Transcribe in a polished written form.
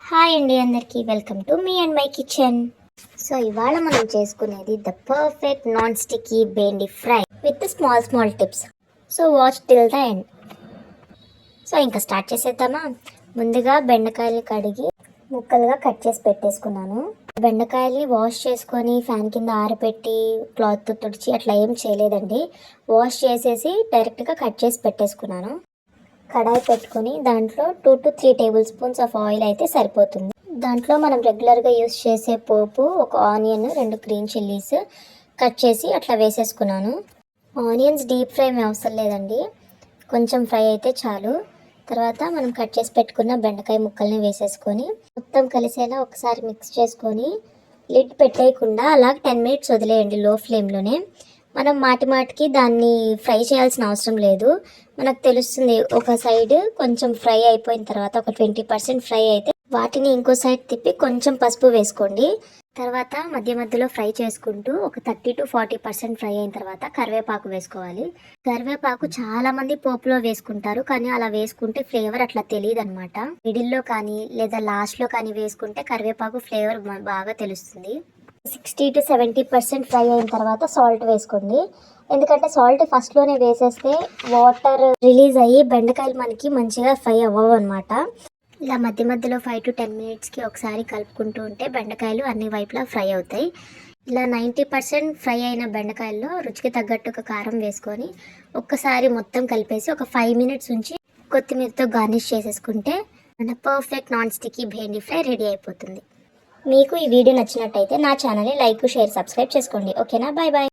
Hi అండి అందరికీ welcome to me and my kitchen. So ఇవాళ మనం చేసుకునేది the perfect non sticky bhindi fry with small tips. So watch till the end. So ఇంకా start చేసేద్దామా. ముందుగా బెండకాయలు కడిగి ముక్కలుగా కట్ చేసి పెట్టేసుకున్నాను. బెండకాయల్ని వాష్ చేసుకొని ఫ్యాన్ కింద ఆరబెట్టి క్లాత్ తుడిచి అట్లా ఏం చేయలేదండి. వాష్ చేసేసి డైరెక్ట్గా కట్ చేసి పెట్టేసుకున్నాను. కడాయి పెట్టుకొని దాంట్లో 2 to 3 table spoons of oil అయితే సరిపోతుంది. దాంట్లో మనం రెగ్యులర్గా యూస్ చేసే పోపు, ఒక ఆనియన్, 2 గ్రీన్ చిల్లీస్ కట్ చేసి అట్లా వేసేసుకున్నాను. ఆనియన్స్ డీప్ ఫ్రై అవసరం లేదండి, కొంచెం ఫ్రై అయితే చాలు. తర్వాత మనం కట్ చేసి పెట్టుకున్న బెండకాయ ముక్కల్ని వేసేసుకొని మొత్తం కలిసేలా ఒకసారి మిక్స్ చేసుకొని లిడ్ పెట్టేయకుండా అలా 10 minutes వదిలేయండి లో ఫ్లేమ్లోనే. మనం మాటికి దాన్ని ఫ్రై చేయాల్సిన అవసరం లేదు. మనకు తెలుస్తుంది ఒక సైడ్ కొంచెం ఫ్రై అయిపోయిన తర్వాత ఒక 20% ఫ్రై అయితే వాటిని ఇంకో సైడ్ తిప్పి కొంచెం పసుపు వేసుకోండి. తర్వాత మధ్యలో ఫ్రై చేసుకుంటూ ఒక 30 to 40% ఫ్రై అయిన తర్వాత కరివేపాకు వేసుకోవాలి. కరివేపాకు చాలా మంది పోపులో వేసుకుంటారు, కానీ అలా వేసుకుంటే ఫ్లేవర్ అట్లా తెలియదు అనమాట. మిడిల్లో కానీ లేదా లాస్ట్లో కానీ వేసుకుంటే కరివేపాకు ఫ్లేవర్ బాగా తెలుస్తుంది. 60 to 70% ఫ్రై అయిన తర్వాత సాల్ట్ వేసుకోండి. ఎందుకంటే సాల్ట్ ఫస్ట్లోనే వేసేస్తే వాటర్ రిలీజ్ అయ్యి బెండకాయలు మనకి మంచిగా ఫ్రై అవ్వవు అనమాట. ఇలా మధ్యలో 5 to 10 minutesకి ఒకసారి కలుపుకుంటూ ఉంటే బెండకాయలు అన్ని వైపులా ఫ్రై అవుతాయి. ఇలా 90% ఫ్రై అయిన బెండకాయల్లో రుచికి తగ్గట్టుగా కారం వేసుకొని ఒక్కసారి మొత్తం కలిపేసి ఒక 5 minutes ఉంచి కొత్తిమీరతో గార్నిష్ చేసేసుకుంటే మన perfect non sticky bhindi fry ready అయిపోతుంది. మీకు ఈ వీడియో నచ్చినట్టయితే నా ఛానల్ని లైక్, షేర్, సబ్స్క్రైబ్ చేసుకోండి. ఓకేనా? Bye bye.